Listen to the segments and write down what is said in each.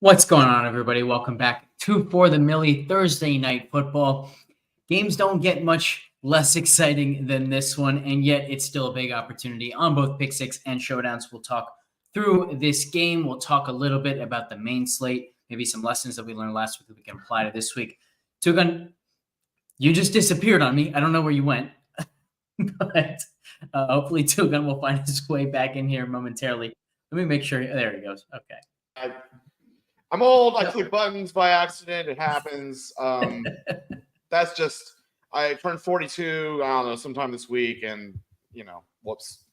What's going on, everybody? Welcome back to For the Millie Thursday Night Football. Games don't get much less exciting than this one, and yet it's still a big opportunity on both Pick Six and Showdowns. We'll talk through this game. We'll talk a little bit about the main slate, maybe some lessons that we learned last week that we can apply to this week. TwoGun, you just disappeared on me. I don't know where you went, but hopefully TwoGun will find his way back in here momentarily. Let me make sure. There he goes. Okay. I'm old. I click buttons by accident. It happens. That's just, I turned 42, I don't know, sometime this week, and, whoops.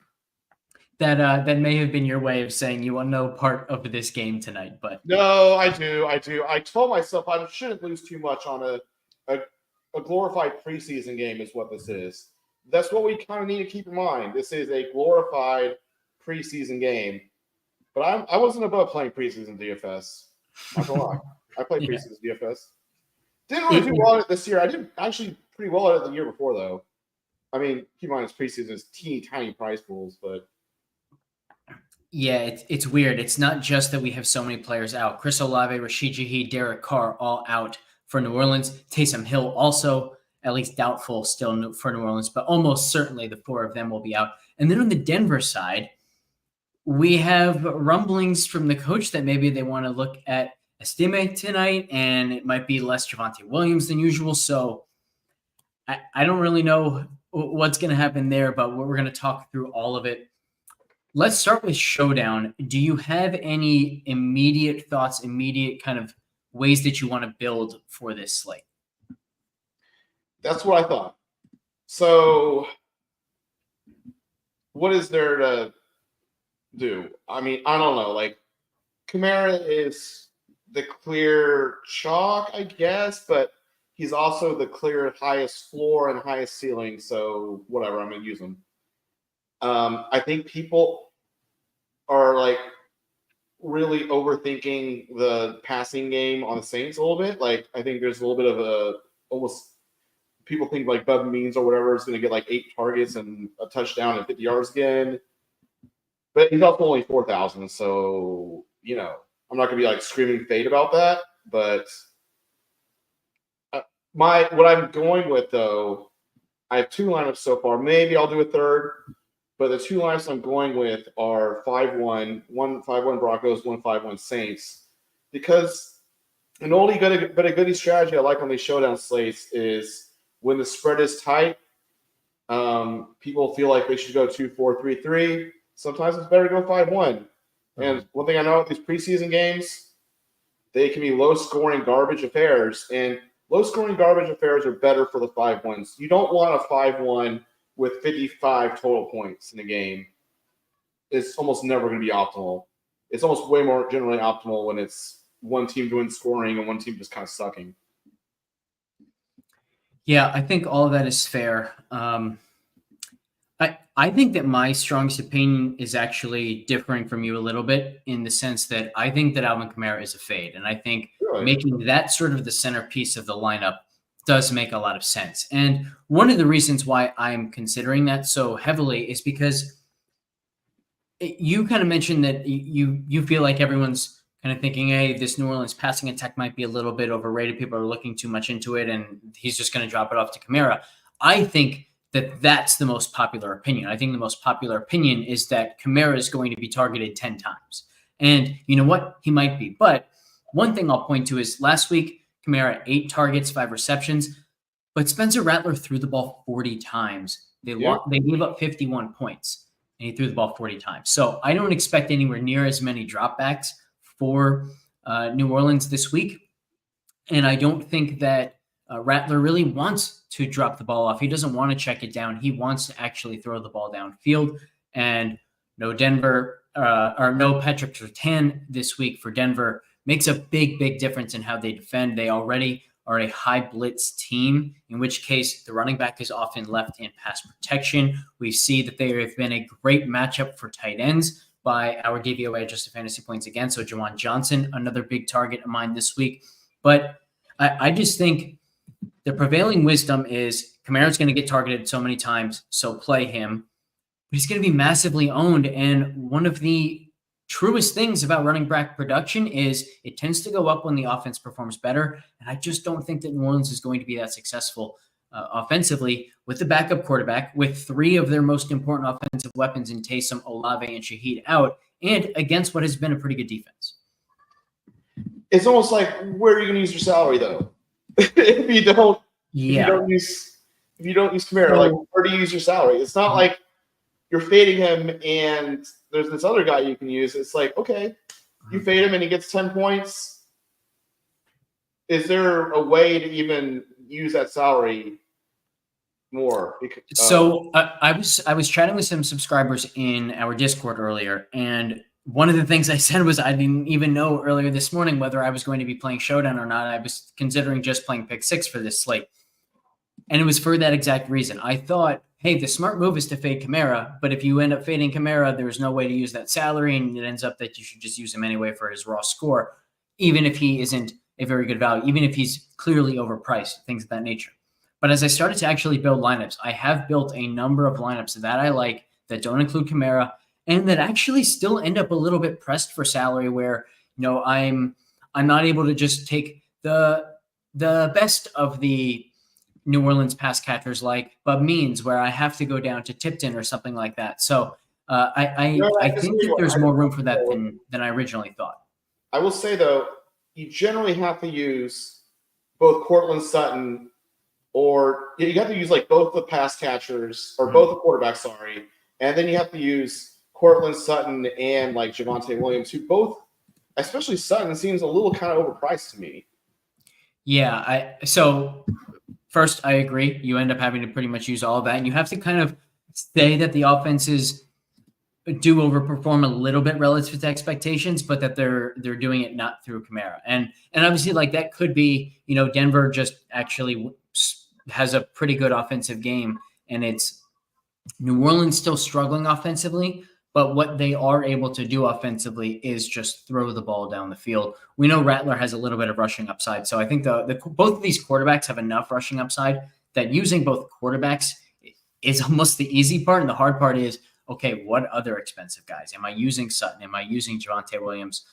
That may have been your way of saying you want no part of this game tonight, but no, I do. I told myself I shouldn't lose too much on a glorified preseason game is what this is. That's what we kind of need to keep in mind. This is a glorified preseason game, but I wasn't above playing preseason DFS. Not gonna lie. I played preseason DFS. Didn't really do well at it this year. I did actually pretty well at it the year before, though. I mean, keep in mind, preseason is teeny tiny prize pools, but yeah, it's weird. It's not just that we have so many players out. Chris Olave, Rashid Shaheed, Derek Carr all out for New Orleans. Taysom Hill also, at least doubtful still for New Orleans, but almost certainly the four of them will be out. And then on the Denver side, we have rumblings from the coach that maybe they want to look at Estime tonight, and it might be less Javonte Williams than usual. So I don't really know what's going to happen there, but we're going to talk through all of it. Let's start with Showdown. Do you have any immediate thoughts, immediate kind of ways that you want to build for this slate? That's what I thought. So what is there to do? I mean, I don't know. Like, Kamara is the clear chalk, I guess, but he's also the clear highest floor and highest ceiling. So whatever, I'm going to use him. I think people are like really overthinking the passing game on the Saints a little bit. Like, I think there's a little bit of almost people think like Bub Means or whatever is going to get like 8 targets and a touchdown and 50 yards again. But he's also only 4,000, so, I'm not going to be like screaming fade about that. But what I'm going with, though, I have 2 lineups so far. Maybe I'll do a third. But the 2 lineups I'm going with are 5-1, one 5-1 Broncos, one 5-1 Saints. Because an oldie but a goodie strategy I like on these showdown slates is when the spread is tight, people feel like they should go 2-4-3-3. Sometimes it's better to go 5-1. And one thing I know about these preseason games, they can be low-scoring garbage affairs. And low-scoring garbage affairs are better for the 5-1s. You don't want a 5-1 with 55 total points in a game. It's almost never going to be optimal. It's almost way more generally optimal when it's one team doing scoring and one team just kind of sucking. Yeah, I think all of that is fair. I think that my strongest opinion is actually differing from you a little bit in the sense that I think that Alvin Kamara is a fade. And I think making that sort of the centerpiece of the lineup does make a lot of sense. And one of the reasons why I'm considering that so heavily is because you kind of mentioned that you feel like everyone's kind of thinking, hey, this New Orleans passing attack might be a little bit overrated. People are looking too much into it, and he's just going to drop it off to Kamara. I think that that's the most popular opinion. I think the most popular opinion is that Kamara is going to be targeted 10 times. And you know what? He might be. But one thing I'll point to is last week, Kamara, 8 targets, 5 receptions. But Spencer Rattler threw the ball 40 times. They gave up 51 points, and he threw the ball 40 times. So I don't expect anywhere near as many dropbacks for New Orleans this week. And I don't think that Rattler really wants to drop the ball off. He doesn't want to check it down. He wants to actually throw the ball downfield. And no Patrick Surtain this week for Denver makes a big, big difference in how they defend. They already are a high blitz team, in which case the running back is often left in pass protection. We see that they have been a great matchup for tight ends by our DVOA adjusted fantasy points again. So Juwan Johnson, another big target of mine this week. But I just think the prevailing wisdom is Kamara's going to get targeted so many times, so play him. But he's going to be massively owned. And one of the truest things about running back production is it tends to go up when the offense performs better. And I just don't think that New Orleans is going to be that successful offensively with the backup quarterback, with three of their most important offensive weapons in Taysom, Olave, and Shaheed out, and against what has been a pretty good defense. It's almost like, where are you going to use your salary, though? if you don't use Kamara, like, where do you use your salary? It's not like you're fading him and there's this other guy you can use. It's like, okay, you fade him and he gets 10 points. Is there a way to even use that salary more? So I was chatting with some subscribers in our Discord earlier, and one of the things I said was I didn't even know earlier this morning whether I was going to be playing Showdown or not. I was considering just playing Pick 6 for this slate. And it was for that exact reason. I thought, hey, the smart move is to fade Kamara, but if you end up fading Kamara, there's no way to use that salary, and it ends up that you should just use him anyway for his raw score, even if he isn't a very good value, even if he's clearly overpriced, things of that nature. But as I started to actually build lineups, I have built a number of lineups that I like that don't include Kamara and that actually still end up a little bit pressed for salary where, I'm not able to just take the best of the New Orleans pass catchers like Bub Means, where I have to go down to Tipton or something like that. So I think that there's more room for that than I originally thought. I will say, though, you generally have to use both Cortland Sutton, or you have to use like both the pass catchers or both the quarterbacks, sorry. And then you have to use Cortland Sutton and like Javonte Williams, who both, especially Sutton, seems a little kind of overpriced to me. Yeah. So first, I agree. You end up having to pretty much use all of that. And you have to kind of say that the offenses do overperform a little bit relative to expectations, but that they're doing it not through Kamara. And obviously, like, that could be, Denver just actually has a pretty good offensive game, and it's New Orleans still struggling offensively, but what they are able to do offensively is just throw the ball down the field. We know Rattler has a little bit of rushing upside, so I think both of these quarterbacks have enough rushing upside that using both quarterbacks is almost the easy part, and the hard part is, okay, what other expensive guys? Am I using Sutton? Am I using Javonte Williams?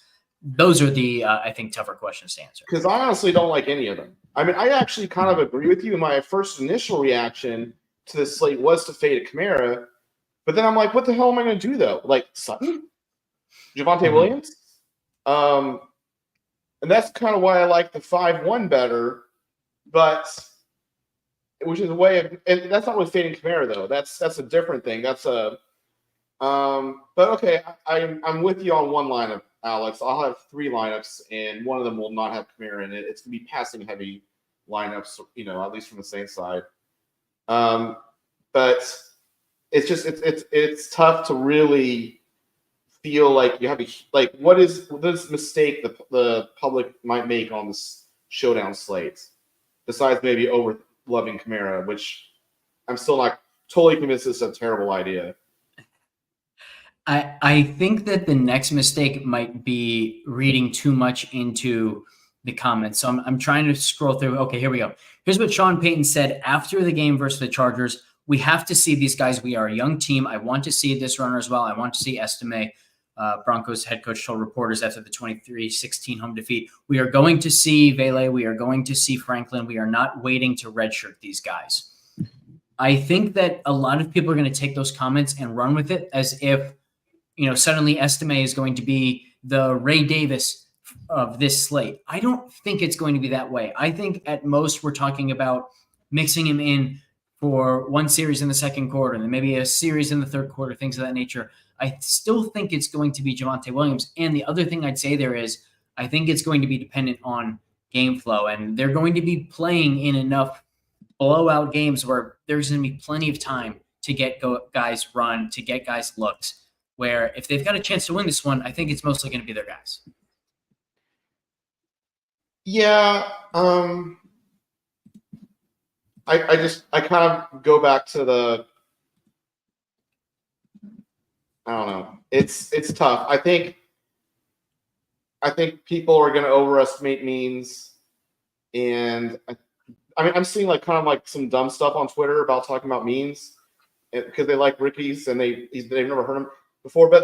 Those are the, I think, tougher questions to answer. Because I honestly don't like any of them. I mean, I actually kind of agree with you. My first initial reaction to this slate was to fade Kamara, but then I'm like, what the hell am I going to do, though? Like, Sutton? Javonte Williams? And that's kind of why I like the 5-1 better, but which is a way of, and that's not with fading Kamara, though. That's a different thing. That's a but okay, I'm with you on one lineup, Alex. I'll have three lineups, and one of them will not have Kamara in it. It's gonna be passing heavy lineups, at least from the Saints side. But it's just it's tough to really feel like you have what is this mistake the public might make on this Showdown slate, besides maybe over loving Kamara, which I'm still not totally convinced is a terrible idea. I think that the next mistake might be reading too much into the comments. So I'm trying to scroll through. Okay, here we go. Here's what Sean Payton said after the game versus the Chargers. We have to see these guys. We are a young team. I want to see this runner as well. I want to see Estime, Broncos head coach, told reporters after the 23-16 home defeat. We are going to see Vele. We are going to see Franklin. We are not waiting to redshirt these guys. I think that a lot of people are going to take those comments and run with it as if, suddenly Estime is going to be the Ray Davis of this slate. I don't think it's going to be that way. I think at most we're talking about mixing him in for one series in the second quarter and then maybe a series in the third quarter, things of that nature. I still think it's going to be Javonte Williams. And the other thing I'd say there is I think it's going to be dependent on game flow, and they're going to be playing in enough blowout games where there's going to be plenty of time to get guys run, to get guys looks, where if they've got a chance to win this one, I think it's mostly going to be their guys. Yeah. I kind of go back to I don't know. It's tough. I think people are going to overestimate Means, and I'm seeing kind of some dumb stuff on Twitter about talking about Means because they like rookies and they've never heard him before. But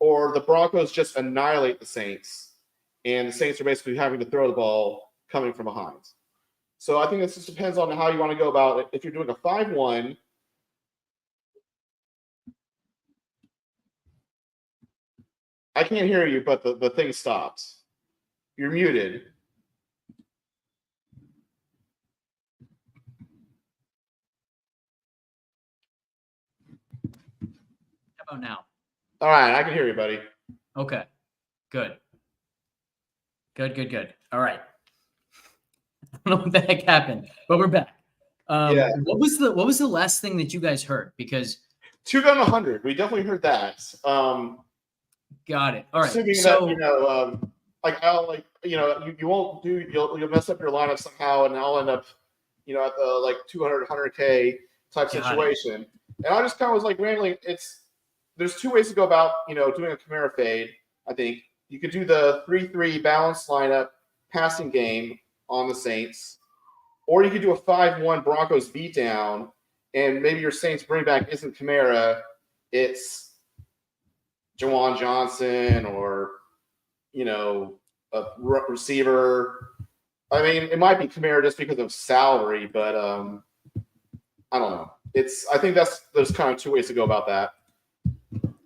or the Broncos just annihilate the Saints, and the Saints are basically having to throw the ball coming from behind. So I think this just depends on how you want to go about it. If you're doing a 5-1, I can't hear you, but the thing stopped. You're muted. How about now? All right, I can hear you, buddy. Okay, good. All right. I don't know what the heck happened, but we're back. What was the last thing that you guys heard? Because TwoGun 100, we definitely heard that. Got it. All right. Assuming so, that you won't do, you'll mess up your lineup somehow, and I'll end up at the 200 100K type situation. And I just kind of was randomly. There's two ways to go about doing a Kamara fade. I think you could do the 3-3 balanced lineup passing game on the Saints, or you could do a 5-1 Broncos beatdown, and maybe your Saints bring back isn't Kamara, it's Jawan Johnson or a receiver. I mean, it might be Kamara just because of salary, but I don't know. I think there's kind of two ways to go about that.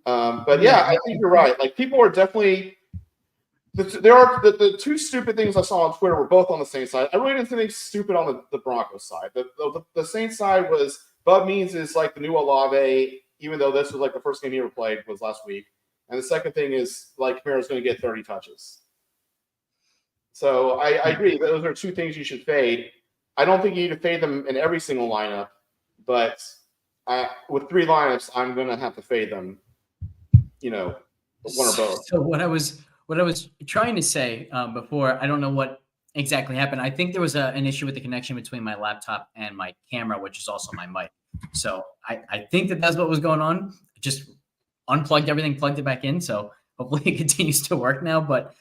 But yeah, I think you're right. People are definitely. There are the two stupid things I saw on Twitter were both on the Saints side. I really didn't think stupid on the Broncos side. The Saints side was Bud Means is the new Olave, even though this was the first game he ever played was last week. And the second thing is Kamara's going to get 30 touches. So I agree. Those are two things you should fade. I don't think you need to fade them in every single lineup, but with three lineups, I'm going to have to fade them. One or both. So what I was trying to say before, I don't know what exactly happened. I think there was an issue with the connection between my laptop and my camera, which is also my mic. So I think that's what was going on. Just unplugged everything, plugged it back in. So hopefully it continues to work now. But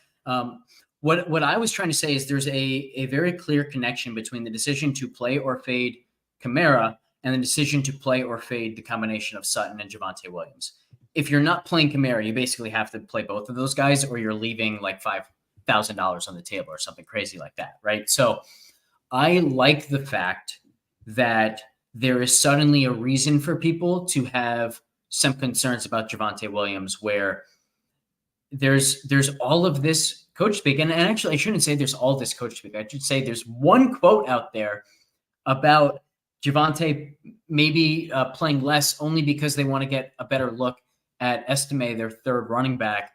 what I was trying to say is there's a very clear connection between the decision to play or fade Kamara and the decision to play or fade the combination of Sutton and Javonte Williams. If you're not playing Kamara, you basically have to play both of those guys, or you're leaving $5,000 on the table or something crazy like that, right? So I like the fact that there is suddenly a reason for people to have some concerns about Javonte Williams, where there's all of this coach speak. And actually, I shouldn't say there's all this coach speak. I should say there's one quote out there about Javonte maybe playing less only because they want to get a better look at Estime, their third running back,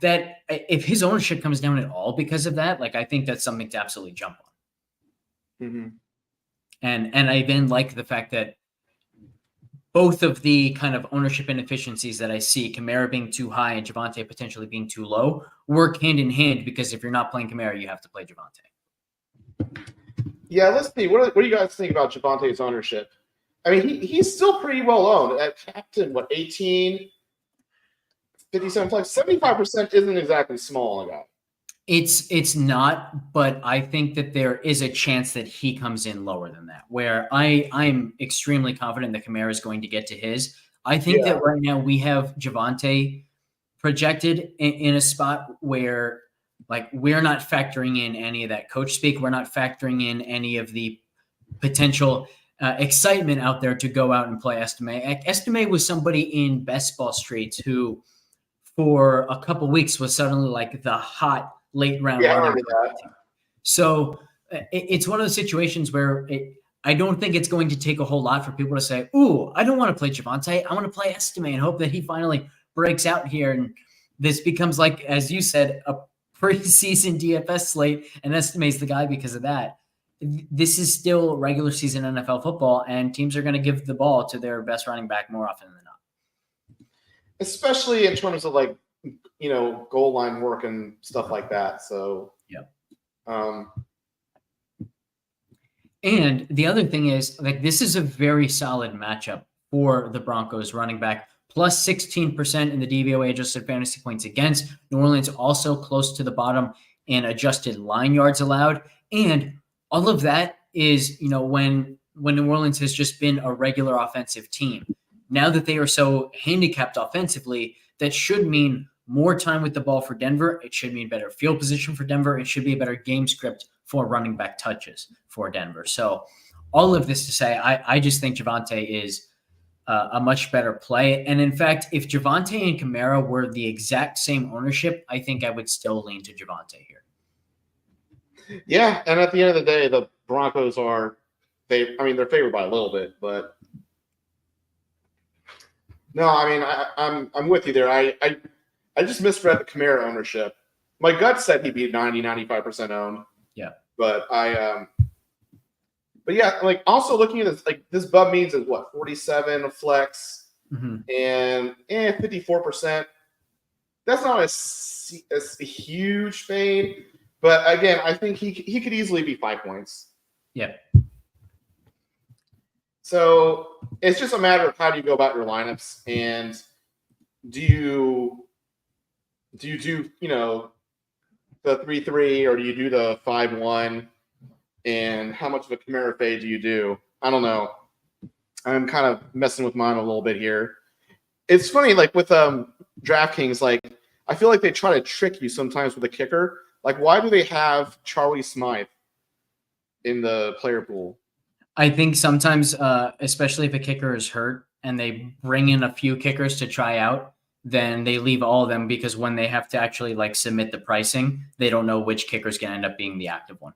that if his ownership comes down at all because of that, I think that's something to absolutely jump on. Mm-hmm. And I then like the fact that both of the kind of ownership inefficiencies that I see, Kamara being too high and Javonte potentially being too low, work hand in hand, because if you're not playing Kamara, you have to play Javonte. Yeah, let's see. What do you guys think about Javonte's ownership? I mean, he's still pretty well owned at captain. 18, 57 flex, 75% isn't exactly small on a guy. It's not, but I think that there is a chance that he comes in lower than that, where I'm extremely confident that Kamara is going to get to his. I think that right now we have Javonte projected in a spot where we're not factoring in any of that coach speak. We're not factoring in any of the potential excitement out there to go out and play Estime. Estime was somebody in best ball streets who, for a couple weeks, was suddenly the hot late round running back. So it's one of those situations where I don't think it's going to take a whole lot for people to say, "Ooh, I don't want to play Javonte. I want to play Estime and hope that he finally breaks out here." And this becomes, as you said, a preseason DFS slate, and Estime's the guy because of that. This is still regular season NFL football, and teams are going to give the ball to their best running back more often than not. Especially in terms of goal line work and stuff like that. So, yeah. And the other thing is, this is a very solid matchup for the Broncos running back, plus 16% in the DVOA adjusted fantasy points against. New Orleans also close to the bottom in adjusted line yards allowed. And all of that is, when New Orleans has just been a regular offensive team. Now that they are so handicapped offensively, that should mean more time with the ball for Denver. It should mean better field position for Denver. It should be a better game script for running back touches for Denver. So all of this to say, I just think Javonte is a much better play. And in fact, if Javonte and Kamara were the exact same ownership, I think I would still lean to Javonte here. Yeah, and at the end of the day, the Broncos are they're favored by a little bit, but no, I mean I'm with you there. I just misread the Kamara ownership. My gut said he'd be 95% owned. Yeah. But but yeah, like also looking at this, like this Bub Means is what, 47 a flex and 54%. That's not a huge fade, but again, I think he could easily be 5 points. Yeah. So it's just a matter of how do you go about your lineups, and do you do the 3-3 or do you do the 5-1? And how much of a Kamara fade do you do? I don't know. I'm kind of messing with mine a little bit here. It's funny, like with DraftKings, like I feel like they try to trick you sometimes with a kicker. Like, why do they have Charlie Smythe in the player pool? I think sometimes, especially if a kicker is hurt and they bring in a few kickers to try out, then they leave all of them because when they have to actually like submit the pricing, they don't know which kicker is going to end up being the active one.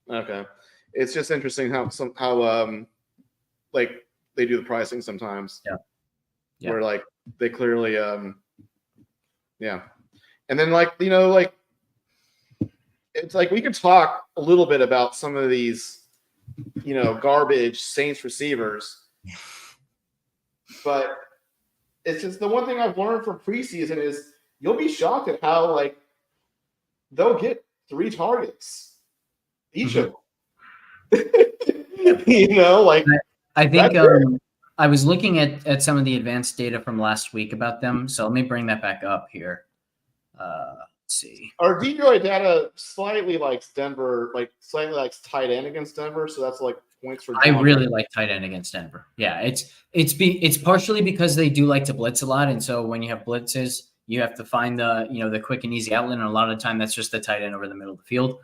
Okay, it's just interesting how like they do the pricing sometimes. Yeah. Where like they clearly yeah, and then like like it's like we could talk a little bit about some of these garbage Saints receivers, but it's just the one thing I've learned from preseason is you'll be shocked at how like they'll get 3 targets. Each of them. Like I think I was looking at some of the advanced data from last week about them. So let me bring that back up here. Let's see. Our DVOA data slightly likes Denver, like slightly likes tight end against Denver. So that's like points for. I really like tight end against Denver. Yeah, it's partially because they do like to blitz a lot, and so when you have blitzes, you have to find the quick and easy outlet, and a lot of the time that's just the tight end over the middle of the field.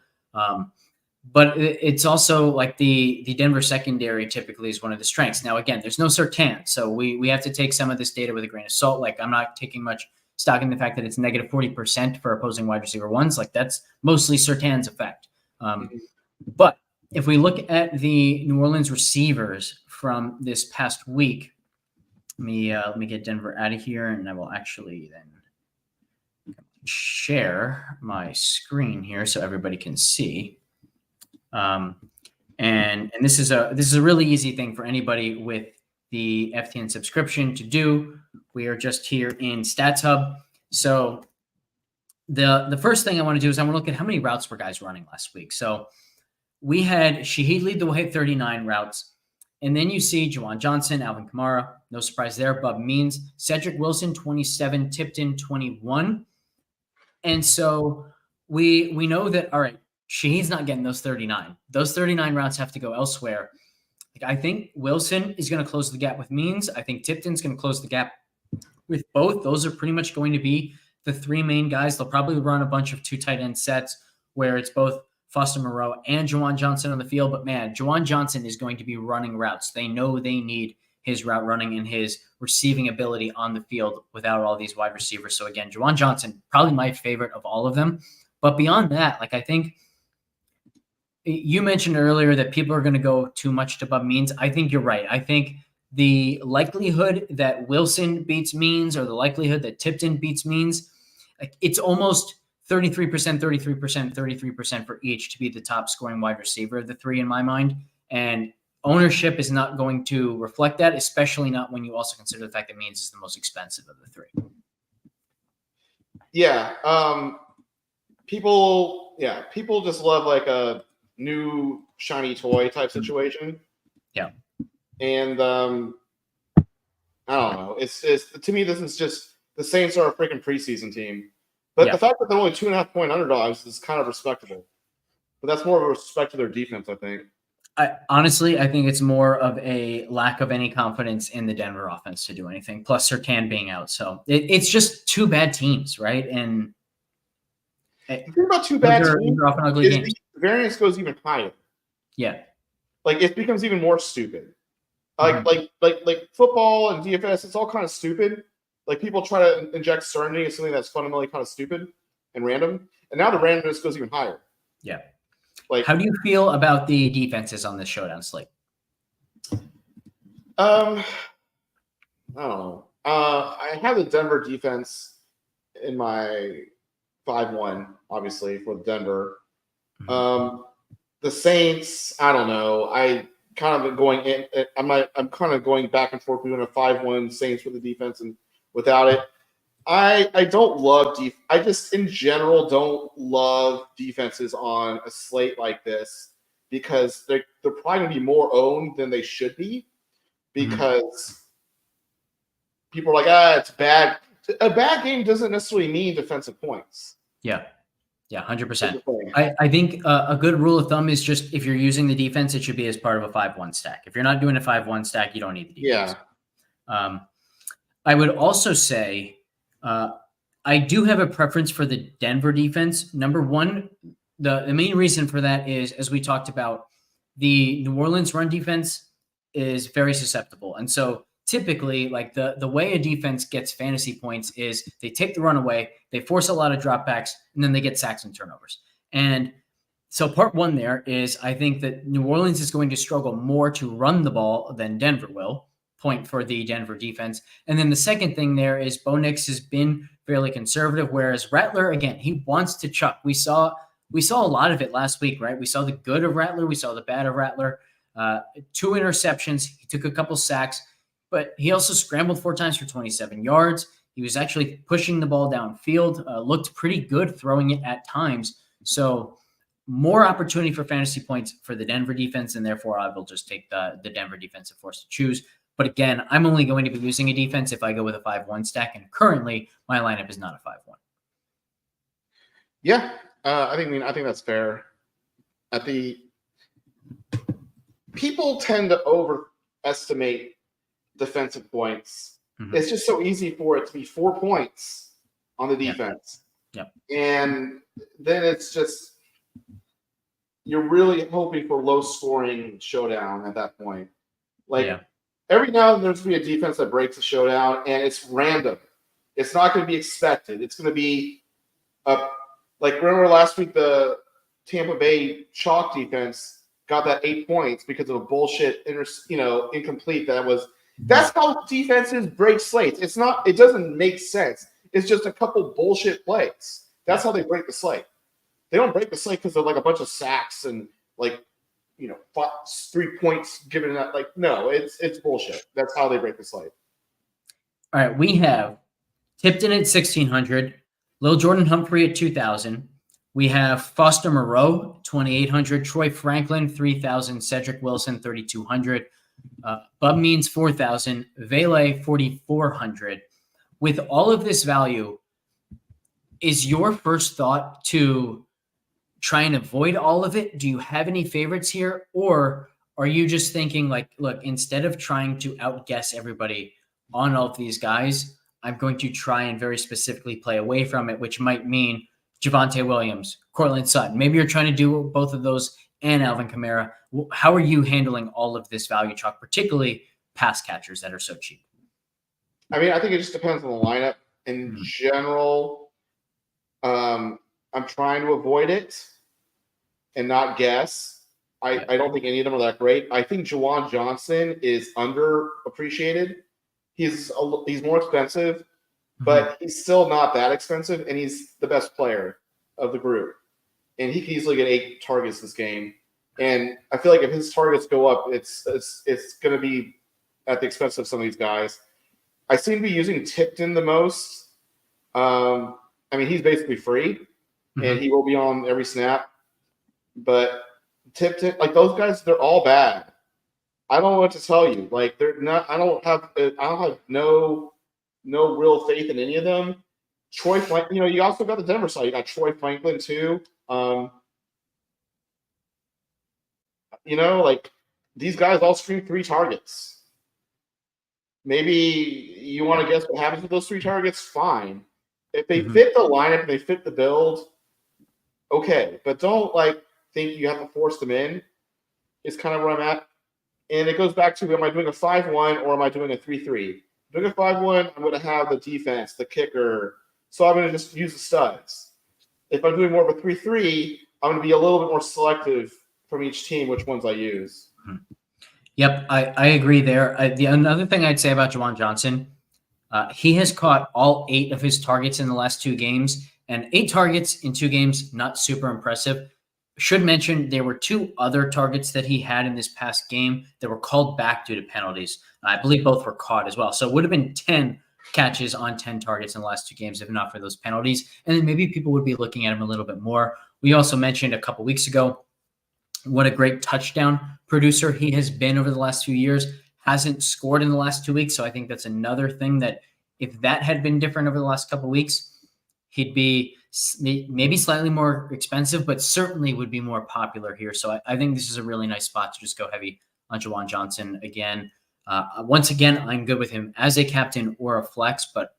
But it's also like the Denver secondary typically is one of the strengths. Now, again, there's no Surtain, so we have to take some of this data with a grain of salt. Like I'm not taking much stock in the fact that it's negative 40% for opposing wide receiver ones. Like that's mostly Surtain's effect. But if we look at the New Orleans receivers from this past week, let me get Denver out of here, and I will actually then share my screen here so everybody can see. And this is a really easy thing for anybody with the FTN subscription to do. We are just here in Stats Hub. So the first thing I want to do is I want to look at how many routes were guys running last week. So we had Shaheed lead the way at 39 routes. And then you see Juwan Johnson, Alvin Kamara, no surprise there. Bub Means, Cedric Wilson, 27, Tipton, 21. And so we know that, all right, Shaheed's not getting those 39. Those 39 routes have to go elsewhere. Like, I think Wilson is going to close the gap with Means. I think Tipton's going to close the gap with both. Those are pretty much going to be the 3 main guys. They'll probably run a bunch of 2 tight end sets where it's both Foster Moreau and Juwan Johnson on the field. But, man, Juwan Johnson is going to be running routes. They know they need his route running and his receiving ability on the field without all these wide receivers. So, again, Juwan Johnson, probably my favorite of all of them. But beyond that, like I think you mentioned earlier that people are going to go too much to Bub Means. I think you're right. I think the likelihood that Wilson beats Means or the likelihood that Tipton beats Means, like it's almost 33%, 33%, 33% for each to be the top scoring wide receiver of the 3 in my mind. And ownership is not going to reflect that, especially not when you also consider the fact that Means is the most expensive of the 3. Yeah. People just love like a new shiny toy type situation. Yeah. And I don't know. It's to me, this is just the Saints are a freaking preseason team. But the fact that they're only 2.5 point underdogs is kind of respectable. But that's more of a respect to their defense, I think. Honestly, I think it's more of a lack of any confidence in the Denver offense to do anything. Plus, Sertan being out, so it's just two bad teams, right? And the thing about two bad teams are often ugly is games. the variance goes even higher. Yeah, like it becomes even more stupid. Like football and DFS, it's all kind of stupid. Like people try to inject certainty in something that's fundamentally kind of stupid and random, and now the randomness goes even higher. Yeah. Like, how do you feel about the defenses on this showdown slate? I don't know. I have the Denver defense in my 5-1, obviously, for Denver. The Saints, I don't know. I kind of going in. I'm kind of going back and forth between a 5-1 Saints with the defense and without it. I don't love I just in general don't love defenses on a slate like this because they're probably going to be more owned than they should be because people are like, it's bad. A bad game doesn't necessarily mean defensive points. Yeah. Yeah, 100%. I think a good rule of thumb is just if you're using the defense, it should be as part of a 5-1 stack. If you're not doing a 5-1 stack, you don't need the defense. Yeah. I would also say I do have a preference for the Denver defense. Number one, the main reason for that is, as we talked about, the New Orleans run defense is very susceptible. And so typically, like the way a defense gets fantasy points is they take the run away, they force a lot of dropbacks, and then they get sacks and turnovers. And so part one there is I think that New Orleans is going to struggle more to run the ball than Denver will. Point for the Denver defense. And then the second thing there is Bo Nix has been fairly conservative, whereas Rattler, again, he wants to chuck. We saw a lot of it last week, right? We saw the good of Rattler. We saw the bad of Rattler. 2 interceptions. He took a couple sacks, but he also scrambled 4 times for 27 yards. He was actually pushing the ball downfield, looked pretty good throwing it at times. So more opportunity for fantasy points for the Denver defense, and therefore I will just take the Denver defensive force to choose. But again, I'm only going to be using a defense if I go with a 5-1 stack, and currently my lineup is not a 5-1. Yeah, I think that's fair. People tend to overestimate defensive points. It's just so easy for it to be 4 points on the defense. Yep. And then it's just you're really hoping for low scoring showdown at that point. Every now and then there's going to be a defense that breaks a showdown, and it's random. It's not going to be expected. It's going to be remember last week the Tampa Bay chalk defense got that 8 points because of a bullshit incomplete that's how defenses break slates. It doesn't make sense. It's just a couple bullshit plays. That's how they break the slate. They don't break the slate because they're like a bunch of sacks and 3 points given up. No, it's bullshit. That's how they break the slate. All right, we have Tipton at 1,600, Lil Jordan Humphrey at 2,000. We have Foster Moreau, 2,800, Troy Franklin, 3,000, Cedric Wilson, 3,200, Bub Means, 4,000, Vele, 4,400. With all of this value, is your first thought to try and avoid all of it? Do you have any favorites here? Or are you just thinking look, instead of trying to outguess everybody on all of these guys, I'm going to try and very specifically play away from it, which might mean Javonte Williams, Cortland Sutton. Maybe you're trying to do both of those and Alvin Kamara. How are you handling all of this value chalk, particularly pass catchers that are so cheap? I think it just depends on the lineup. In general, I'm trying to avoid it and not guess. I don't think any of them are that great. I think Juwan Johnson is underappreciated. He's more expensive, but he's still not that expensive, and he's the best player of the group. And he can easily get 8 targets this game. And I feel like if his targets go up, it's going to be at the expense of some of these guys. I seem to be using Tipton the most. He's basically free, and he will be on every snap. But Tipton, those guys, they're all bad. I don't know what to tell you. They're not. I don't have no real faith in any of them. Troy Franklin, you also got the Denver side. You got Troy Franklin too. like these guys all stream 3 targets. Maybe you want to guess what happens with those 3 targets? Fine. If they fit the lineup, they fit the build, okay. But don't think you have to force them in. Is kind of where I'm at. And it goes back to, am I doing a 5-1 or am I doing a 3-3? Doing a 5-1, I'm going to have the defense, the kicker. So I'm going to just use the studs. If I'm doing more of a 3-3, I'm going to be a little bit more selective from each team which ones I use. Yep, I agree there. Another thing I'd say about Juwan Johnson, he has caught all 8 of his targets in the last 2 games, and 8 targets in 2 games, not super impressive. Should mention there were 2 other targets that he had in this past game that were called back due to penalties. I believe both were caught as well. So it would have been 10 catches on 10 targets in the last 2 games if not for those penalties. And then maybe people would be looking at him a little bit more. We also mentioned a couple weeks ago what a great touchdown producer he has been over the last few years. Hasn't scored in the last 2 weeks. So I think that's another thing that if that had been different over the last couple weeks, he'd be maybe slightly more expensive, but certainly would be more popular here. So I think this is a really nice spot to just go heavy on Juwan Johnson again. Once again, I'm good with him as a captain or a flex, but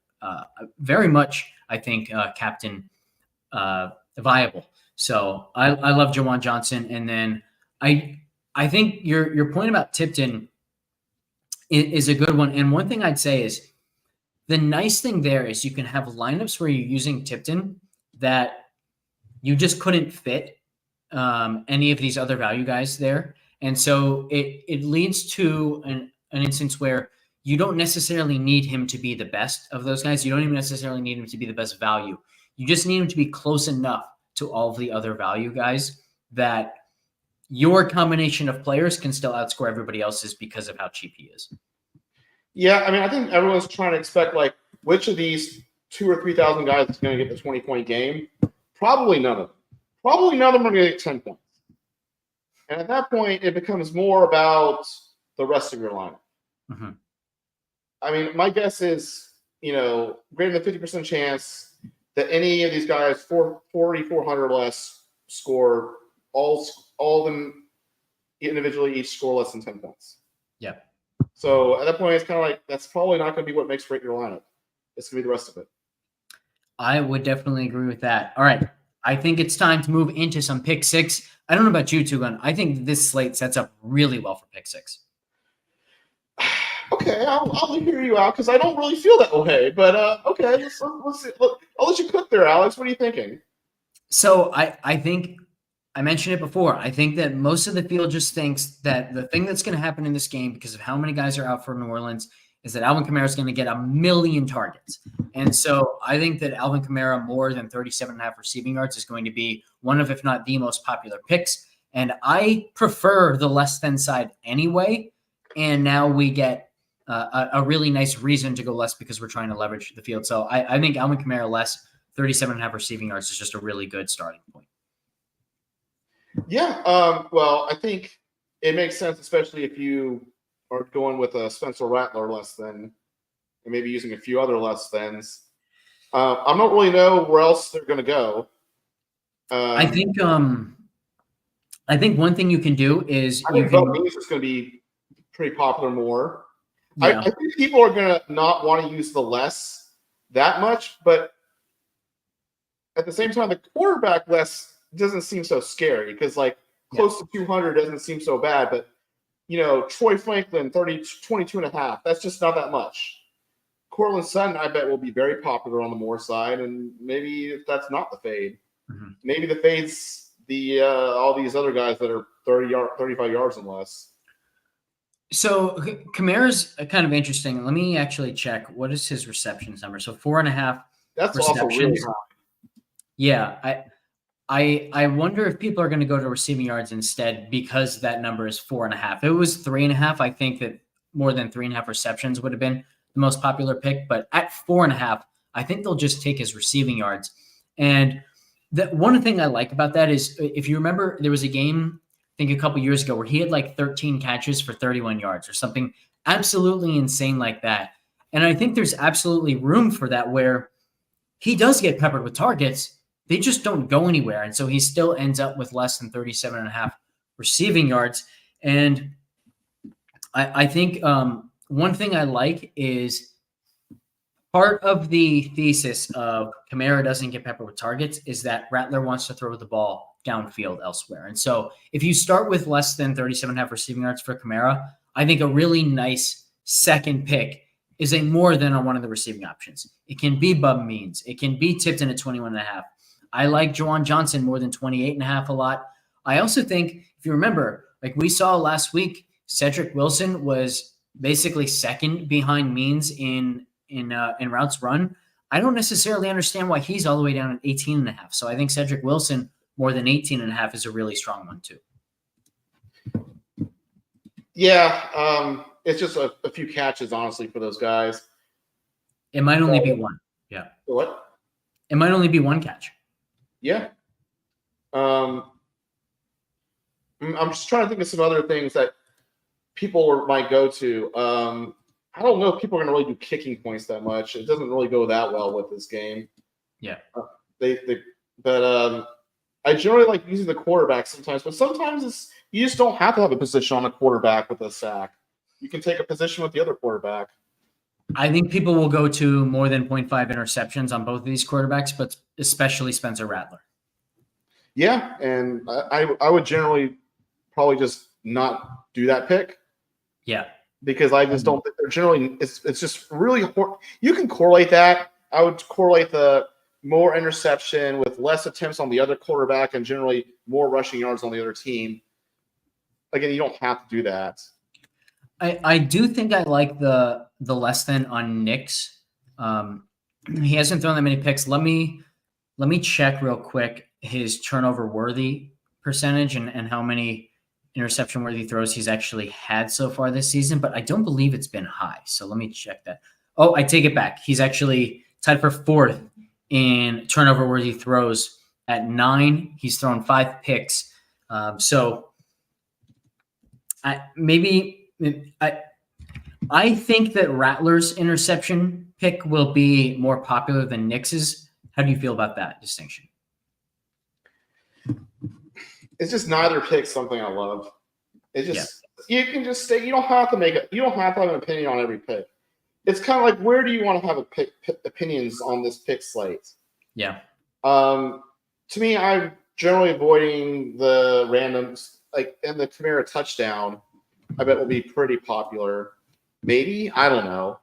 very much, I think, captain viable. So I love Juwan Johnson. And then I think your point about Tipton is a good one. And one thing I'd say is the nice thing there is you can have lineups where you're using Tipton that you just couldn't fit any of these other value guys there. And so it leads to an instance where you don't necessarily need him to be the best of those guys. You don't even necessarily need him to be the best value. You just need him to be close enough to all of the other value guys that your combination of players can still outscore everybody else's because of how cheap he is. Yeah, I mean, I think everyone's trying to expect, which of these 2,000 or 3,000 guys is going to get the 20-point game? Probably none of them. Probably none of them are going to get 10 points. And at that point, it becomes more about the rest of your lineup. Mm-hmm. I mean, my guess is, greater than 50% chance that any of these guys, 4,400 or less, score all of them individually each score less than 10 points. Yeah. So at that point, it's kind of that's probably not going to be what makes your lineup. It's going to be the rest of it. I would definitely agree with that. All right. I think it's time to move into some pick 6. I don't know about you, TwoGun. I think this slate sets up really well for pick 6. Okay, I'll hear you out because I don't really feel that way. But okay, let's see. Look, I'll let you cook there, Alex. What are you thinking? So I think I mentioned it before. I think that most of the field just thinks that the thing that's going to happen in this game, because of how many guys are out for New Orleans, is that Alvin Kamara is going to get 1 million targets. And so I think that Alvin Kamara more than 37.5 receiving yards is going to be one of, if not the most popular picks. And I prefer the less than side anyway. And now we get a really nice reason to go less because we're trying to leverage the field. So I think Alvin Kamara less 37.5 receiving yards is just a really good starting point. Yeah. Well, I think it makes sense, especially if you are going with a Spencer Rattler less than, and maybe using a few other less thans. I don't really know where else they're going to go. I think one thing you can do is I think Valdez is going to be pretty popular more. Yeah. I think people are going to not want to use the less that much, but at the same time, the quarterback less doesn't seem so scary because close to 200 doesn't seem so bad, but Troy Franklin, 22.5. That's just not that much. Cortland Sutton, I bet, will be very popular on the more side, and maybe if that's not the fade, maybe the fade's all these other guys that are 35 yards and less. So Kamara's kind of interesting. Let me actually check. What is his receptions number? So 4.5. That's also really high. Yeah, I wonder if people are going to go to receiving yards instead because that number is 4.5. If it was 3.5, I think that more than 3.5 receptions would have been the most popular pick. But at 4.5, I think they'll just take his receiving yards. And one thing I like about that is if you remember, there was a game, I think a couple years ago, where he had 13 catches for 31 yards or something absolutely insane like that. And I think there's absolutely room for that where he does get peppered with targets. They just don't go anywhere. And so he still ends up with less than 37.5 receiving yards. And I think one thing I like is part of the thesis of Kamara doesn't get peppered with targets is that Rattler wants to throw the ball downfield elsewhere. And so if you start with less than 37.5 receiving yards for Kamara, I think a really nice second pick is a more than on one of the receiving options. It can be Bub Means. It can be tipped in at 21.5. I like Juwan Johnson more than 28.5 a lot. I also think, if you remember, like we saw last week, Cedric Wilson was basically second behind Means in routes run. I don't necessarily understand why he's all the way down at 18.5. So I think Cedric Wilson more than 18.5 is a really strong one too. Yeah, it's just a few catches, honestly, for those guys. It might only be one. Yeah. What? It might only be one catch. Yeah. I'm just trying to think of some other things that people might go to. I don't know if people are going to really do kicking points that much. It doesn't really go that well with this game. Yeah. But I generally like using the quarterback sometimes, but sometimes you just don't have to have a position on a quarterback with a sack. You can take a position with the other quarterback. I think people will go to more than 0.5 interceptions on both of these quarterbacks, but especially Spencer Rattler. Yeah, and I would generally probably just not do that pick. Yeah. Because I just don't think they're generally – it's just really – you can correlate that. I would correlate the more interception with less attempts on the other quarterback and generally more rushing yards on the other team. Again, you don't have to do that. I do think I like the less than on Knicks. He hasn't thrown that many picks. Let me check real quick his turnover worthy percentage and how many interception worthy throws he's actually had so far this season, but I don't believe it's been high. So let me check that. Oh, I take it back. He's actually tied for fourth in turnover worthy throws at 9. He's thrown 5 picks. So I think that Rattler's interception pick will be more popular than Knicks's. How do you feel about that distinction? It's just neither pick something I love. It just you can just say you don't have to have an opinion on every pick. It's kind of like, where do you want to have opinions on this pick slate? Yeah. To me, I'm generally avoiding the randoms, like in the Kamara touchdown. I bet will be pretty popular. Maybe, I don't know.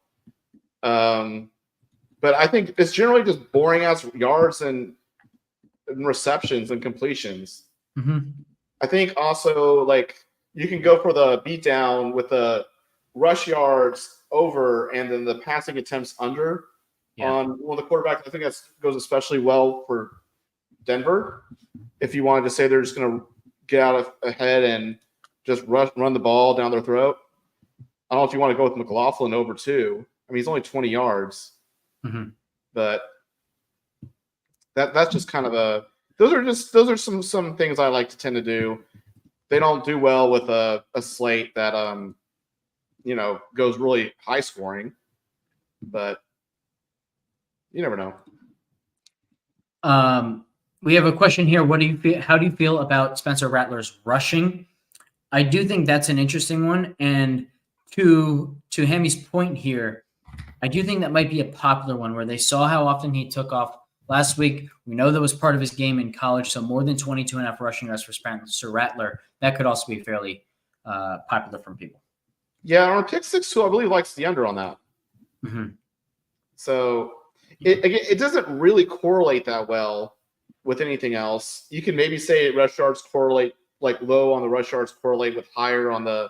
But I think it's generally just boring ass yards and receptions and completions. Mm-hmm. I think also, like, you can go for the beatdown with the rush yards over and then the passing attempts under on one of the quarterbacks. I think that goes especially well for Denver. If you wanted to say they're just going to get out ahead and just run the ball down their throat. I don't know if you want to go with McLaughlin over 2. I mean, he's only 20 yards. Mm-hmm. But that's just kind of those are some things I like to tend to do. They don't do well with a slate that goes really high scoring, but you never know. We have a question here. How do you feel about Spencer Rattler's rushing? I do think that's an interesting one. And to Hammy's point here, I do think that might be a popular one where they saw how often he took off last week. We know that was part of his game in college, so more than 22.5 rushing yards for Spencer Rattler. That could also be fairly popular from people. Yeah, on pick 6-2, I believe likes the under on that. Mm-hmm. So it doesn't really correlate that well with anything else. You can maybe say rush yards correlate, like low on the rush yards correlate with higher on the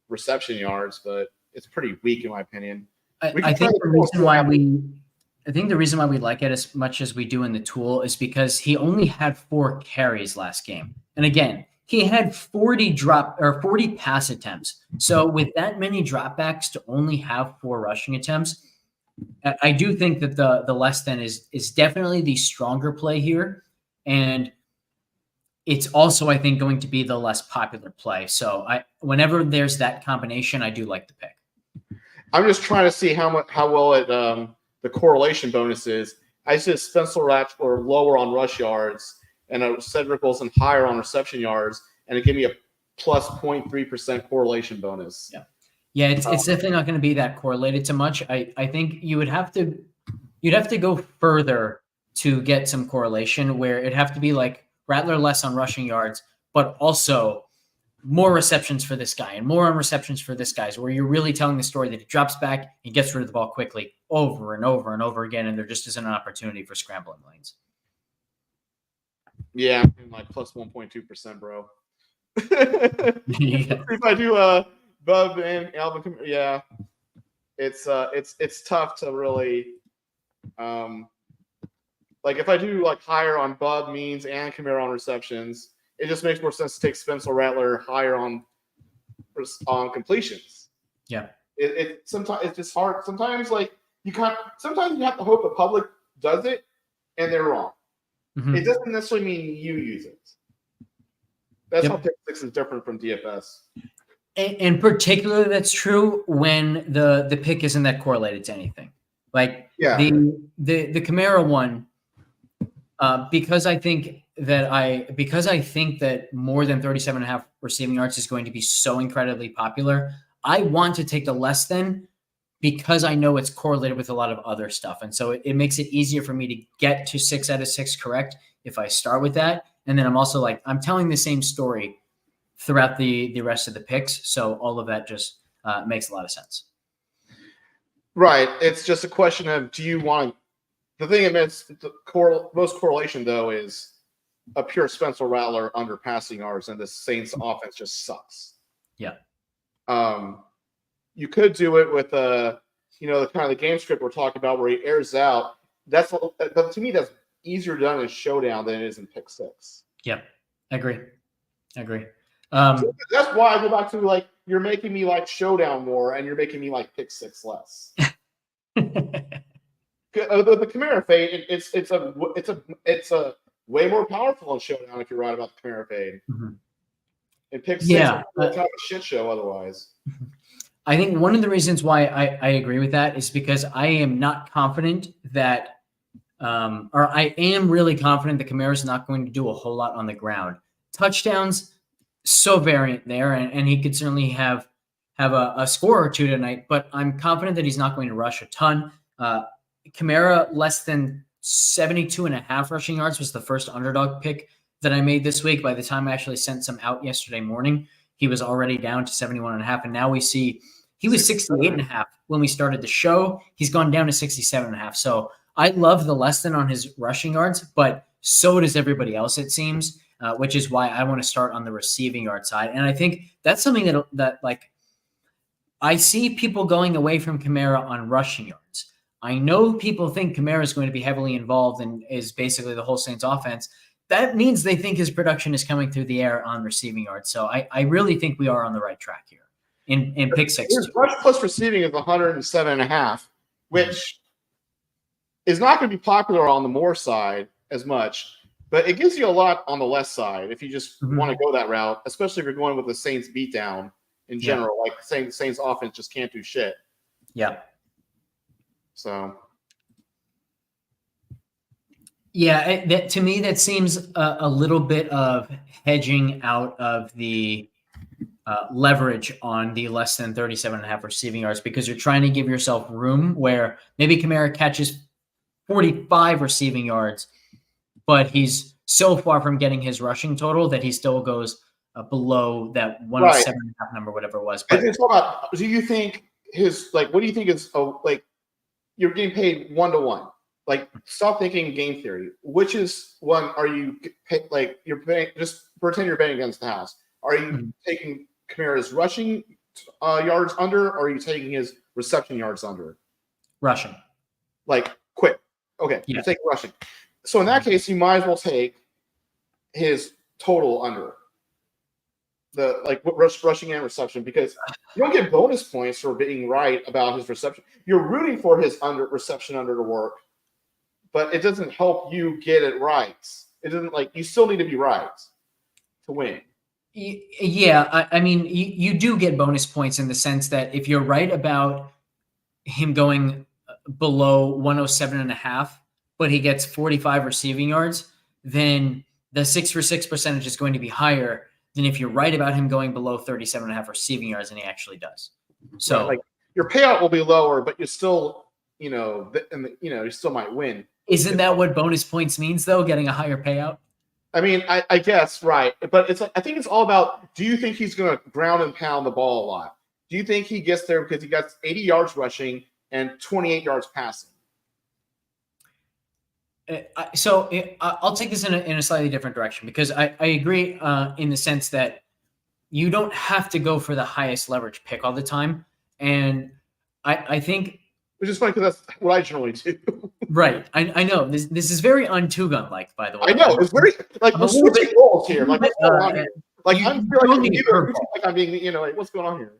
reception yards, but it's pretty weak in my opinion. I think the reason why we like it as much as we do in the tool is because he only had 4 carries last game. And again, he had 40 pass attempts. So with that many dropbacks to only have 4 rushing attempts, I do think that the less than is definitely the stronger play here. And it's also, I think, going to be the less popular play. So whenever there's that combination, I do like the pick. I'm just trying to see how well it the correlation bonus is. I said Spencer Rattler lower on rush yards and Cedric Wilson higher on reception yards, and it gave me plus 0.3% correlation bonus. Yeah. Yeah, it's definitely not going to be that correlated to much. I think you'd have to go further to get some correlation where it'd have to be like Rattler less on rushing yards, but also more receptions for this guy and more on receptions for this guy, where you're really telling the story that he drops back and gets rid of the ball quickly over and over and over again, and there just isn't an opportunity for scrambling lanes. Yeah, like plus 1.2%, bro. If I do Bub and Alvin, yeah, it's tough to really like if I do like higher on Bub, Means, and Kamara on receptions, it just makes more sense to take Spencer Rattler higher on completions. Yeah, it sometimes it's just hard. Sometimes like sometimes you have to hope the public does it and they're wrong. Mm-hmm. It doesn't necessarily mean you use it. That's how pick six is different from DFS. And particularly that's true when the pick isn't that correlated to anything. Like the Kamara one, because I think that more than 37.5 receiving yards is going to be so incredibly popular, I want to take the less than because I know it's correlated with a lot of other stuff. And so it makes it easier for me to get to 6 out of 6 correct if I start with that. And then I'm also like, I'm telling the same story throughout the rest of the picks. So all of that just makes a lot of sense. Right. It's just a question of, do you want the thing amidst the most correlation, though, is a pure Spencer Rattler under passing yards, and the Saints offense just sucks. Yeah. You could do it with the kind of the game script we're talking about where he airs out. But to me, that's easier done in Showdown than it is in Pick 6. Yeah, I agree. So that's why I go back to like you're making me like Showdown more, and you're making me like Pick 6 less. The Kamara fade, it's a way more powerful in Showdown if you're right about the Kamara fade. Mm-hmm. And Pick 6 is kind of a shit show otherwise. I think one of the reasons why I agree with that is because I am not confident that, or I am really confident that Kamara is not going to do a whole lot on the ground. Touchdowns, so variant there, and he could certainly have a score or two tonight, but I'm confident that he's not going to rush a ton. Kamara less than 72.5 rushing yards was the first underdog pick that I made this week. By the time I actually sent some out yesterday morning, he was already down to 71.5. And now we see he was 68.5 when we started the show. He's gone down to 67.5. So I love the less than on his rushing yards, but so does everybody else, it seems, which is why I want to start on the receiving yard side. And I think that's something that like I see people going away from Kamara on rushing yards. I know people think Kamara is going to be heavily involved and is basically the whole Saints offense. That means they think his production is coming through the air on receiving yards. So I really think we are on the right track here in Pick 6. His rush plus receiving is 107.5, which is not going to be popular on the more side as much, but it gives you a lot on the less side if you just want to go that route, especially if you're going with the Saints beatdown in general. Like saying the Saints offense just can't do shit. Yeah. So. Yeah, to me, that seems a little bit of hedging out of the leverage on the less than 37.5 receiving yards because you're trying to give yourself room where maybe Kamara catches 45 receiving yards, but he's so far from getting his rushing total that he still goes below that 107.5 number, whatever it was. But do you think what do you think is you're getting paid 1-to-1? Like, stop thinking game theory. Which is one are you you're paying? Just pretend you're betting against the house. Are you taking Kamara's rushing yards under, or are you taking his reception yards under? Rushing. Like, quick. Okay, you're taking rushing. So in that case, you might as well take his total under. Rushing and reception, because you don't get bonus points for being right about his reception. You're rooting for his reception under to work, but it doesn't help you get it right. It doesn't you still need to be right to win. Yeah, I mean, you do get bonus points in the sense that if you're right about him going below 107.5, but he gets 45 receiving yards, then the 6 for 6 percentage is going to be higher than if you're right about him going below 37.5 receiving yards, and he actually does. So right, like your payout will be lower, but you still, you still might win. Isn't that what bonus points means, though? Getting a higher payout? I mean, I guess, right. But it's like, I think it's all about, do you think he's going to ground and pound the ball a lot? Do you think he gets there because he got 80 yards rushing and 28 yards passing? I'll take this in a slightly different direction, because I agree in the sense that you don't have to go for the highest leverage pick all the time. And I think, which is funny because that's what I generally do. Right. I know this is very un-TwoGun like, by the way. I know, it's very like we're switching roles here. Like what's going on here? Like I'm being, like what's going on here?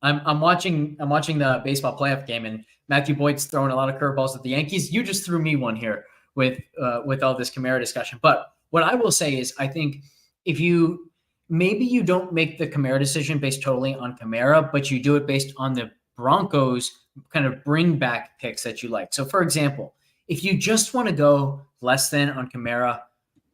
I'm watching the baseball playoff game, and Matthew Boyd's throwing a lot of curveballs at the Yankees. You just threw me one here with all this Kamara discussion. But what I will say is, I think if you don't make the Kamara decision based totally on Kamara, but you do it based on the Broncos kind of bring back picks that you like. So, for example, if you just want to go less than on Kamara,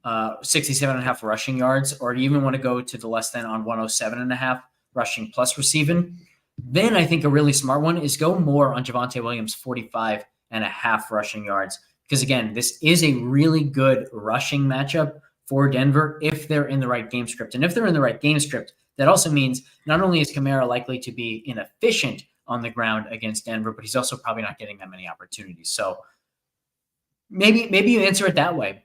67.5 rushing yards, or you even want to go to the less than on 107.5 rushing plus receiving, then I think a really smart one is go more on Javonte Williams, 45.5 rushing yards. Because again, this is a really good rushing matchup for Denver if they're in the right game script. And if they're in the right game script, that also means not only is Kamara likely to be inefficient on the ground against Denver, but he's also probably not getting that many opportunities. So maybe you answer it that way.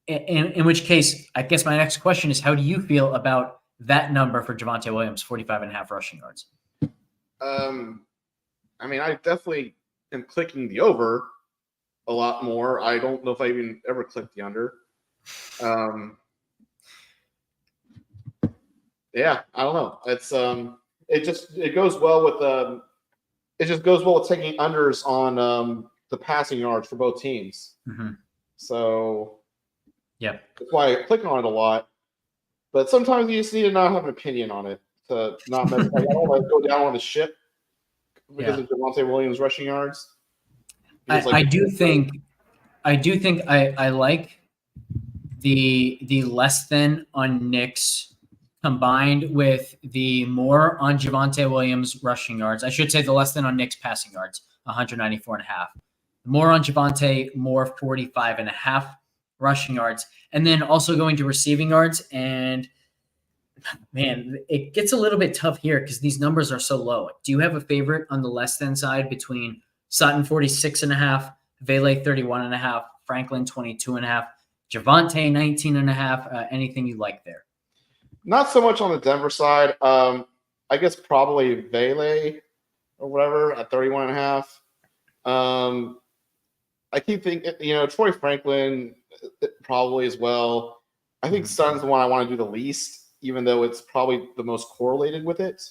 In which case, I guess my next question is, how do you feel about that number for Javonte Williams, 45.5 rushing yards? I mean, I definitely am clicking the over a lot more. I don't know if I even ever clicked the under. Yeah, I don't know. It's it goes well with it just goes well with taking unders on the passing yards for both teams. Mm-hmm. So yeah, that's why I click on it a lot. But sometimes you just need to not have an opinion on it to not mess. Like, I don't want to go down on the ship because of Javonte Williams rushing yards. I do think I like the less than on Knicks combined with the more on Javonte Williams rushing yards. I should say the less than on Knicks passing yards, 194.5. More on Javonte, more 45.5 rushing yards. And then also going to receiving yards. And man, it gets a little bit tough here because these numbers are so low. Do you have a favorite on the less than side between Sutton 46.5, Vele 31.5, Franklin 22.5, Javonte 19.5? Anything you like there? Not so much on the Denver side. I guess probably Vele or whatever at 31.5. I keep thinking, Troy Franklin probably as well. I think Sutton's the one I want to do the least, even though it's probably the most correlated with it.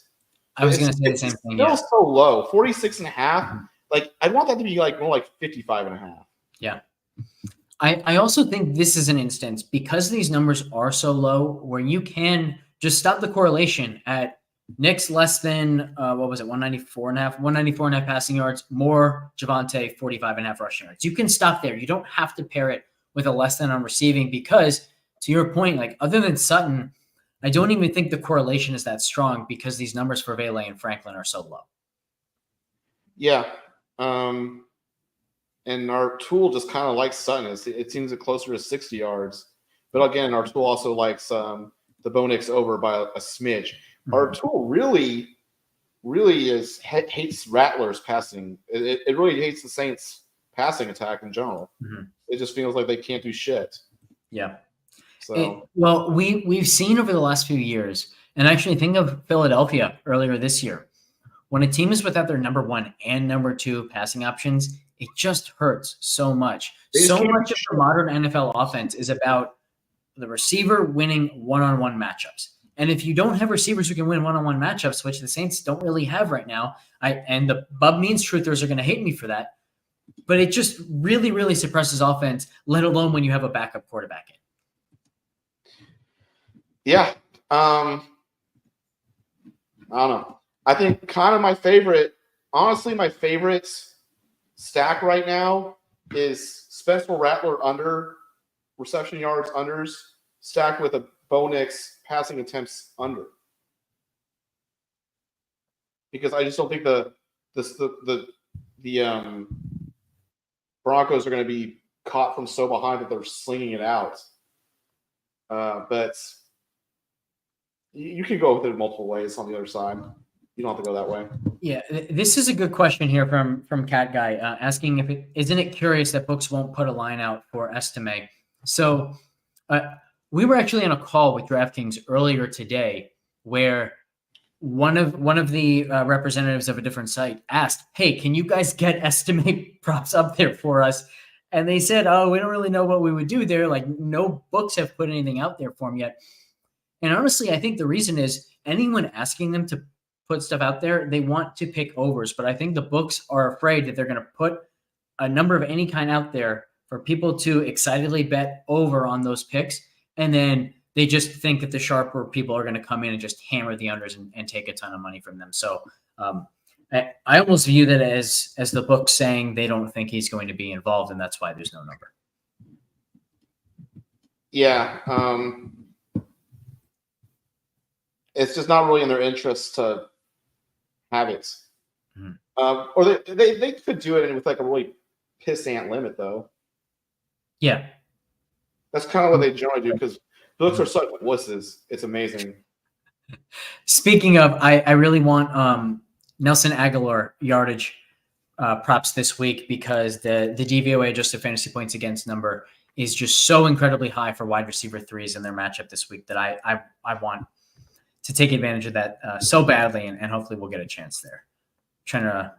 I was going to say the same thing. It's still so low, 46.5. Mm-hmm. Like, I'd want that to be like more like 55.5. Yeah. I also think this is an instance, because these numbers are so low, where you can just stop the correlation at Knicks less than, 194.5 passing yards, more Javonte 45.5 rushing yards. You can stop there. You don't have to pair it with a less than on receiving, because to your point, like other than Sutton, I don't even think the correlation is that strong because these numbers for Vele and Franklin are so low. Yeah. And our tool just kind of likes Sutton. It seems closer to 60 yards. But again, our tool also likes the Bonix over by a smidge. Mm-hmm. Our tool really hates Rattler's passing. It really hates the Saints' passing attack in general. Mm-hmm. It just feels like they can't do shit. Yeah. So we've seen over the last few years, and actually think of Philadelphia earlier this year, when a team is without their number one and number two passing options, it just hurts so much. So much of the modern NFL offense is about the receiver winning one-on-one matchups. And if you don't have receivers who can win one-on-one matchups, which the Saints don't really have right now, and the Bub Means truthers are going to hate me for that, but it just really, really suppresses offense, let alone when you have a backup quarterback in. Yeah. I don't know. I think kind of my favorite stack right now is Spencer Rattler under reception yards unders stacked with a Bo Nix passing attempts under, because I just don't think the Broncos are going to be caught from so behind that they're slinging it out. But you can go with it multiple ways on the other side. You don't have to go that way. Yeah, this is a good question here from Cat Guy, asking if isn't it curious that books won't put a line out for Estime. So we were actually on a call with DraftKings earlier today where one of the representatives of a different site asked, "Hey, can you guys get Estime props up there for us?" And they said, "Oh, we don't really know what we would do there. Like, no books have put anything out there for them yet." And honestly, I think the reason is anyone asking them to put stuff out there, they want to pick overs. But I think the books are afraid that they're going to put a number of any kind out there for people to excitedly bet over on those picks. And then they just think that the sharper people are going to come in and just hammer the unders and take a ton of money from them. So I almost view that as the book saying they don't think he's going to be involved, and that's why there's no number. Yeah. It's just not really in their interest to have it. Mm-hmm. Or they could do it with like a really pissant limit, though. Yeah. That's kind of what they generally do, because books are such wusses. It's amazing. Speaking of, I really want Nelson Aguilar yardage props this week, because the DVOA adjusted fantasy points against number is just so incredibly high for wide receiver threes in their matchup this week that I want to take advantage of that so badly, and hopefully we'll get a chance there. Trying to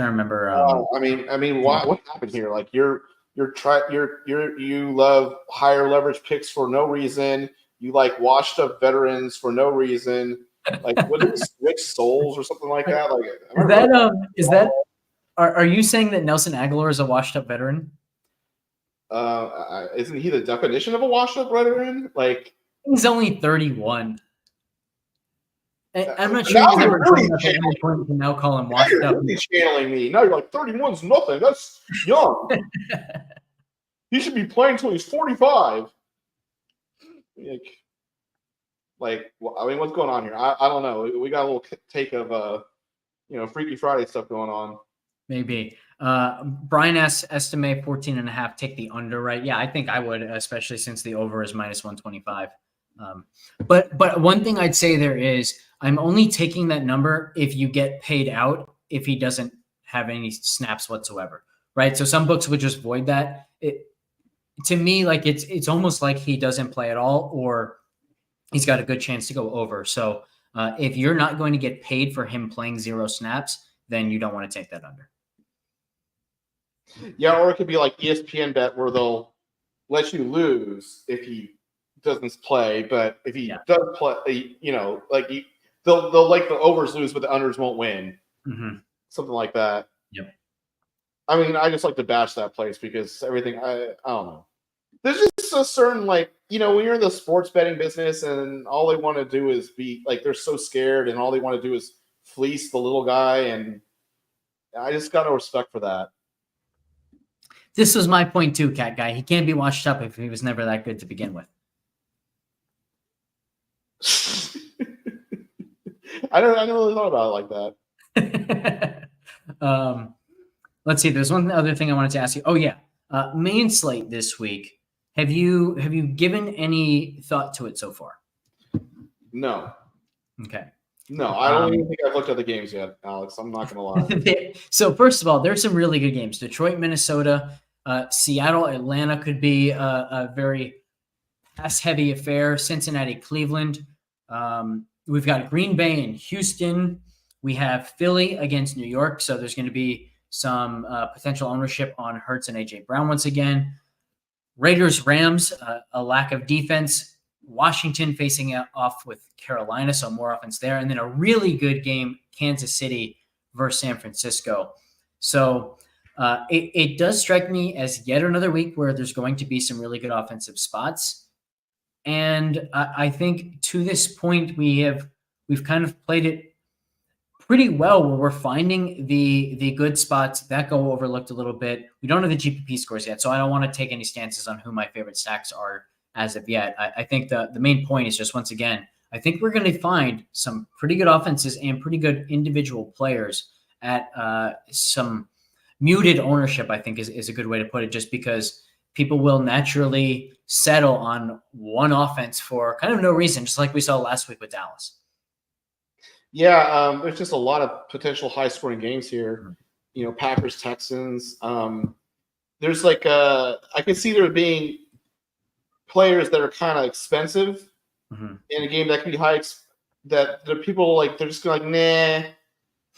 remember. I mean, what happened here? Like you love higher leverage picks for no reason. You like washed up veterans for no reason. Like what is Rick Souls or something like that? Like are you saying that Nelson Aguilar is a washed up veteran? Isn't he the definition of a washed up veteran? Like he's only 31. I'm not sure he's ever really at any point to now call him washed up. You're channeling me. Now you're like 31's nothing. That's young. He should be playing until he's 45. Like, I mean, what's going on here? I don't know. We got a little take of Freaky Friday stuff going on. Maybe. Brian S. estimate 14.5. Take the under, right? Yeah, I think I would, especially since the over is minus 125. But one thing I'd say there is I'm only taking that number if you get paid out if he doesn't have any snaps whatsoever, right? So some books would just void that. To me, like it's almost like he doesn't play at all, or he's got a good chance to go over. So if you're not going to get paid for him playing 0 snaps, then you don't want to take that under. Yeah, or it could be like ESPN bet where they'll let you lose if he doesn't play, but if he does play, they'll like the overs lose, but the unders won't win. Mm-hmm. Something like that. Yep. I mean, I just like to bash that place because everything. I don't know. There's just a certain when you're in the sports betting business and all they want to do is be like they're so scared and all they want to do is fleece the little guy, and I just got no respect for that. This was my point too, Cat Guy. He can't be washed up if he was never that good to begin with. I never really thought about it like that. Let's see. There's one other thing I wanted to ask you. Oh yeah, Main Slate this week. Have you given any thought to it so far? No. Okay. No, I don't even think I've looked at the games yet, Alex. I'm not going to lie. So first of all, there's some really good games. Detroit, Minnesota, Seattle, Atlanta could be a very pass-heavy affair. Cincinnati, Cleveland. We've got Green Bay and Houston. We have Philly against New York. So there's going to be some potential ownership on Hurts and A.J. Brown once again. Raiders, Rams, a lack of defense. Washington facing off with Carolina, so more offense there. And then a really good game, Kansas City versus San Francisco. So it does strike me as yet another week where there's going to be some really good offensive spots. And I think to this point, we've kind of played it pretty well where we're finding the good spots that go overlooked a little bit. We don't have the GPP scores yet, so I don't want to take any stances on who my favorite stacks are as of yet. I think the main point is just, once again, I think we're going to find some pretty good offenses and pretty good individual players at some muted ownership, I think is a good way to put it, just because people will naturally settle on one offense for kind of no reason, just like we saw last week with Dallas. Yeah, there's just a lot of potential high-scoring games here. Packers, Texans. There's I can see there being players that are kind of expensive in a game that can be high. That the people they're just going nah,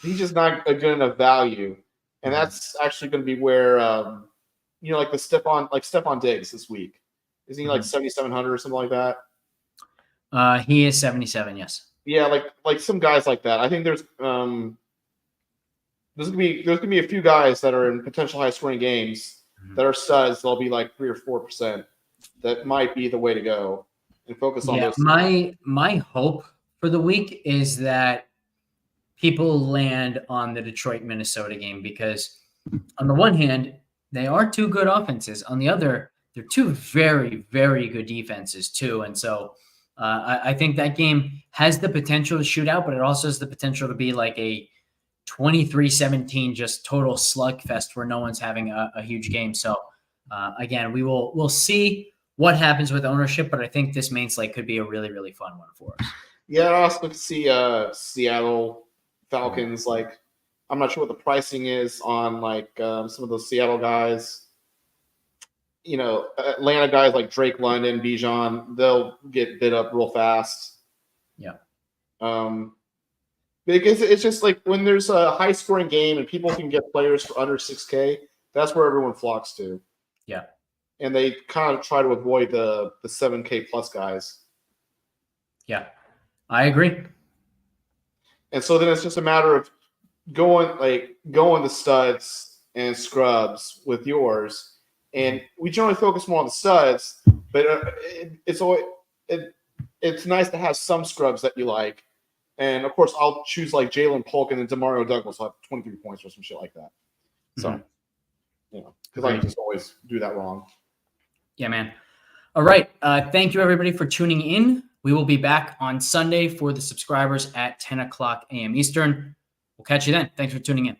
he's just not a good enough value, and that's actually going to be where like Stephon Diggs this week. Isn't he 7,700 or something like that? He is 77. Yes. Yeah, like some guys like that. I think there's gonna be a few guys that are in potential high scoring games that are studs. They'll be 3 or 4%. That might be the way to go and focus on those. My hope for the week is that people land on the Detroit-Minnesota game, because on the one hand, they are two good offenses. On the other, they're two very, very good defenses too. And so I think that game has the potential to shoot out, but it also has the potential to be like a 23-17, just total slugfest where no one's having a huge game. So again, we'll see what happens with ownership, but I think this main slate could be a really, really fun one for us. Yeah, I also could see Seattle Falcons. I'm not sure what the pricing is on some of those Seattle guys. Atlanta guys like Drake London, Bijan, they'll get bid up real fast. Yeah. Because it's just when there's a high scoring game and people can get players for under 6K, that's where everyone flocks to. Yeah. And they kind of try to avoid the 7K plus guys. Yeah, I agree. And so then it's just a matter of going the studs and scrubs with yours. And we generally focus more on the studs, but it's nice to have some scrubs that you like. And of course, I'll choose Jalen Polk and then Demario Douglas will have 23 points or some shit like that. So, because I just always do that wrong. Yeah, man. All right. Thank you, everybody, for tuning in. We will be back on Sunday for the subscribers at 10 o'clock a.m. Eastern. We'll catch you then. Thanks for tuning in.